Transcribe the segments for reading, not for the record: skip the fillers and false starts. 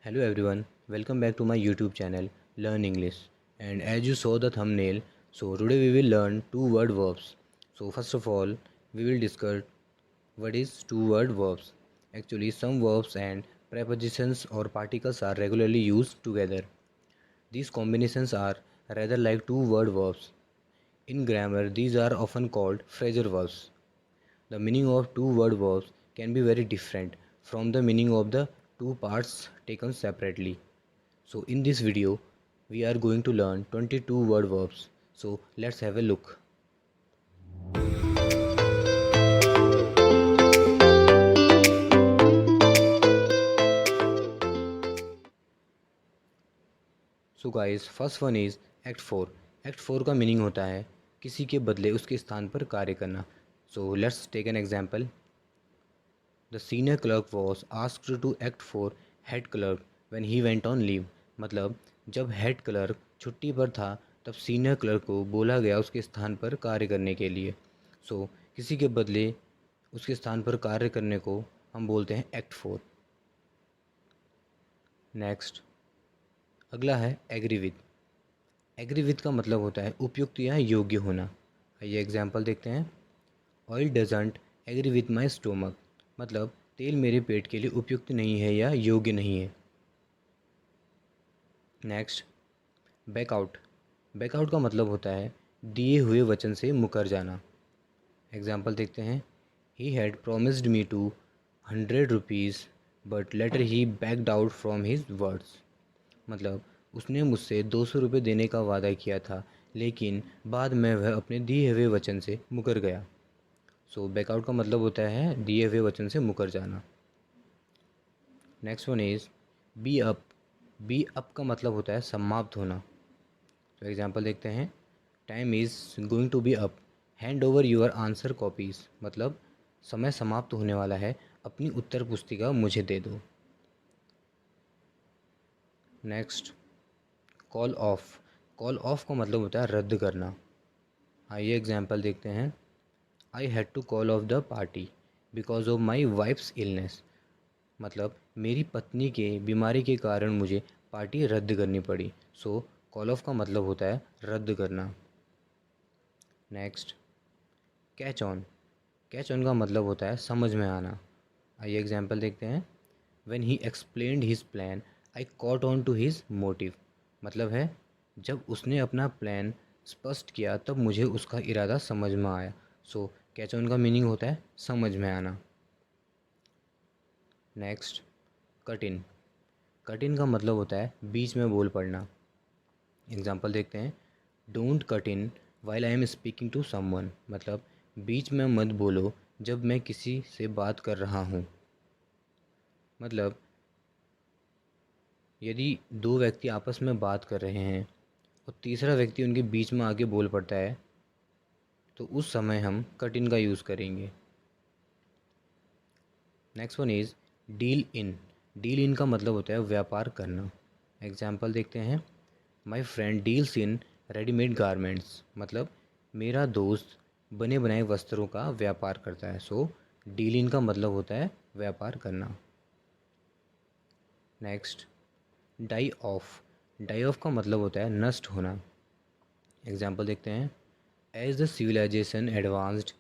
Hello everyone, welcome back to my YouTube channel Learn English. And as you saw the thumbnail, so today we will learn two-word verbs. So first of all, we will discuss what is two-word verbs. Actually, some verbs and prepositions or particles are regularly used together. These combinations are rather like two-word verbs. In grammar, these are often called phrasal verbs. The meaning of two word verbs can be very different from the meaning of the two parts taken separately. So in this video we are going to learn 22 word verbs. So let's have a look. So guys, first one is act 4. Act 4 का meaning होता है किसी के बदले उसके स्थान पर कार्य करना. So let's take an example. The senior clerk was asked to act for head clerk when he went on leave. मतलब जब हेड क्लर्क छुट्टी पर था तब सीनियर क्लर्क को बोला गया उसके स्थान पर कार्य करने के लिए. सो किसी के बदले उसके स्थान पर कार्य करने को हम बोलते हैं एक्ट 4. नेक्स्ट अगला है एग्री विद. एग्री विद का मतलब होता है उपयुक्त या योग्य होना. आइए एग्जाम्पल देखते हैं. Oil doesn't agree with my stomach. मतलब तेल मेरे पेट के लिए उपयुक्त नहीं है या योग्य नहीं है. Next backout. बैकआउट का मतलब होता है दिए हुए वचन से मुकर जाना. एग्जाम्पल देखते हैं. He had promised me to 100 rupees but later he backed out from his words. मतलब उसने मुझसे 200 रुपये देने का वादा किया था लेकिन बाद में वह अपने दिए हुए वचन से मुकर गया. सो बैकआउट का मतलब होता है दिए हुए वचन से मुकर जाना. Next one is be up. Be up का मतलब होता है समाप्त होना. तो एग्जांपल देखते हैं. Time is going to be up, hand over your answer copies. मतलब समय समाप्त होने वाला है, अपनी उत्तर पुस्तिका मुझे दे दो. Next call of. Call of का मतलब होता है रद्द करना. आइए एग्जांपल देखते हैं. I had to call off the party because of my wife's illness. मतलब मेरी पत्नी के बीमारी के कारण मुझे पार्टी रद्द करनी पड़ी. सो कॉल ऑफ का मतलब होता है रद्द करना. Next catch on. Catch on का मतलब होता है समझ में आना. आइए एग्जांपल देखते हैं. When he explained his plan I caught on to his motive. मतलब है जब उसने अपना प्लान स्पष्ट किया तब मुझे उसका इरादा समझ में आया. सो कैच ऑन का मीनिंग होता है समझ में आना. Next cut in. Cut in का मतलब होता है बीच में बोल पड़ना. एग्जांपल देखते हैं. Don't cut in while I am speaking to someone. मतलब बीच में मत बोलो जब मैं किसी से बात कर रहा हूँ. मतलब यदि दो व्यक्ति आपस में बात कर रहे हैं और तीसरा व्यक्ति उनके बीच में आके बोल पड़ता है तो उस समय हम कट इन का यूज़ करेंगे. Next one is deal in. Deal in का मतलब होता है व्यापार करना. एग्जाम्पल देखते हैं. My friend deals in readymade garments. मतलब मेरा दोस्त बने बनाए वस्त्रों का व्यापार करता है. सो डील इन का मतलब होता है व्यापार करना. Next die off. Die off का मतलब होता है नष्ट होना. एग्जाम्पल देखते हैं. As the civilization advanced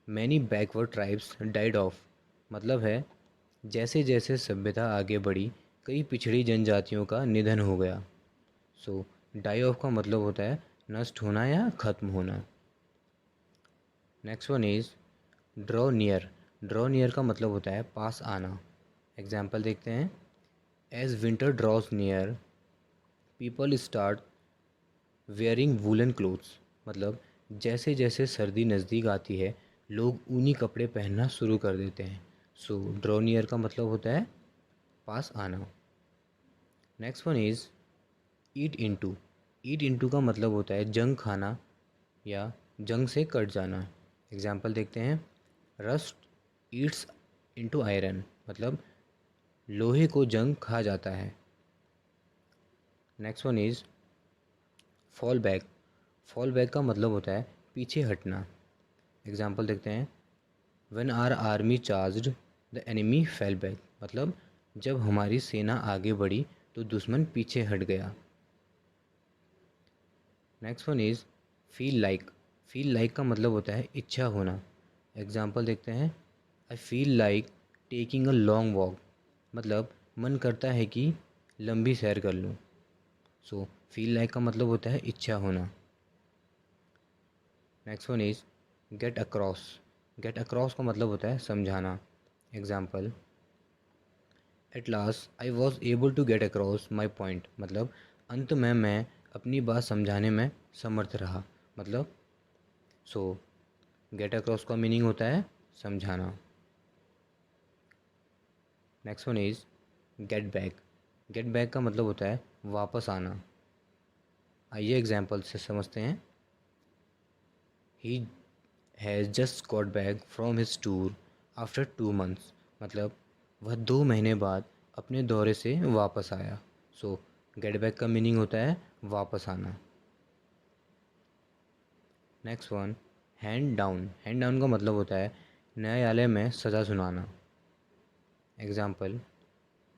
many backward tribes died off. मतलब है जैसे जैसे सभ्यता आगे बढ़ी कई पिछड़ी जनजातियों का निधन हो गया. सो डाई ऑफ का मतलब होता है नष्ट होना या ख़त्म होना. Next one is draw near. Draw near का मतलब होता है पास आना. एग्जाम्पल देखते हैं. As winter draws near people start wearing woollen clothes. मतलब जैसे जैसे सर्दी नज़दीक आती है लोग ऊनी कपड़े पहनना शुरू कर देते हैं. सो ड्रॉ नियर का मतलब होता है पास आना. Next one is eat into. Eat into का मतलब होता है जंग खाना या जंग से कट जाना. एग्जाम्पल देखते हैं. Rust eats into iron. मतलब लोहे को जंग खा जाता है. Next one is fall back. Fall back का मतलब होता है पीछे हटना. एग्जाम्पल देखते हैं. When our army charged the enemy fell back. मतलब जब हमारी सेना आगे बढ़ी तो दुश्मन पीछे हट गया। Next one is feel like. Feel like का मतलब होता है इच्छा होना। एग्जाम्पल देखते हैं। I feel like taking a long walk, मतलब मन करता है कि लंबी सैर कर लूँ। सो फील लाइक का मतलब होता है इच्छा होना। Next one is get across. Get across का मतलब होता है समझाना। Example, at last I was able to get across my point, मतलब अंत में मैं अपनी बात समझाने में समर्थ रहा। मतलब सो गेट अक्रॉस का मीनिंग होता है समझाना। Next one is get back. Get back का मतलब होता है वापस आना। आइए एग्जाम्पल से समझते हैं। He has just got back from his tour after 2 months, मतलब वह 2 महीने बाद अपने दौरे से वापस आया। सो गेट बैक का मीनिंग होता है वापस आना। Next one, hand down. Hand down का मतलब होता है न्यायालय में सज़ा सुनाना। एग्जाम्पल,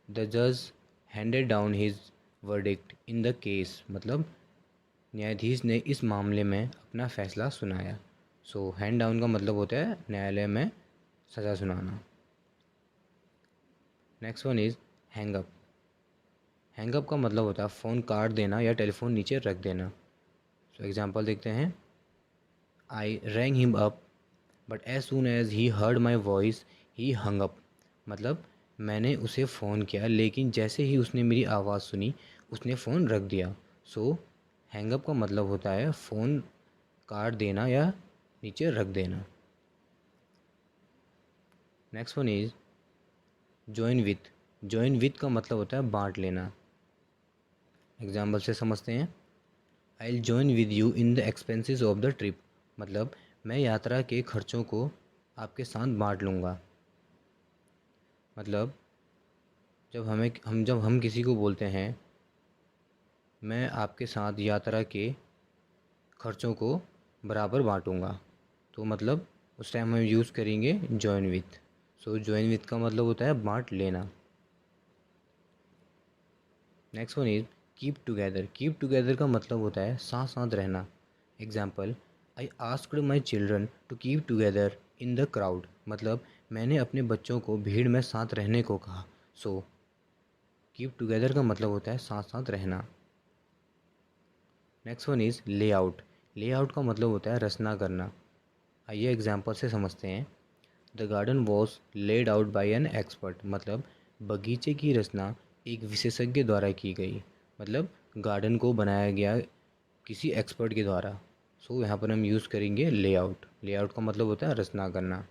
द जज handed down his verdict in the case, मतलब न्यायाधीश ने इस मामले में अपना फैसला सुनाया। सो हैंड डाउन का मतलब होता है न्यायालय में सज़ा सुनाना। Next one is hang up. Hang up का मतलब होता है फ़ोन काट देना या टेलीफोन नीचे रख देना। सो एग्जांपल देखते हैं। I rang him up but as soon as he heard my voice he hung up, मतलब मैंने उसे फ़ोन किया लेकिन जैसे ही उसने मेरी आवाज़ सुनी उसने फ़ोन रख दिया। सो हैंग अप का मतलब होता है फ़ोन काट देना या नीचे रख देना। Next one is join with. Join with का मतलब होता है बांट लेना। एग्जाम्पल से समझते हैं। I will join with you in the expenses of the trip, मतलब मैं यात्रा के खर्चों को आपके साथ बांट लूँगा। मतलब जब हम किसी को बोलते हैं मैं आपके साथ यात्रा के खर्चों को बराबर बांटूंगा, तो मतलब उस टाइम हम यूज़ करेंगे join with. So join with का मतलब होता है बांट लेना। Next one is keep together. Keep together का मतलब होता है साथ साथ रहना। Example, I asked my children to keep together in the crowd, मतलब मैंने अपने बच्चों को भीड़ में साथ रहने को कहा। सो कीप टुगेदर का मतलब होता है साथ साथ रहना। Next one is layout. Layout का मतलब होता है रचना करना। आइए एग्जाम्पल से समझते हैं। The garden was laid out by an expert, मतलब बगीचे की रचना एक विशेषज्ञ द्वारा की गई, मतलब गार्डन को बनाया गया किसी एक्सपर्ट के द्वारा। सो यहाँ पर हम यूज़ करेंगे लेआउट। लेआउट का मतलब होता है रचना करना।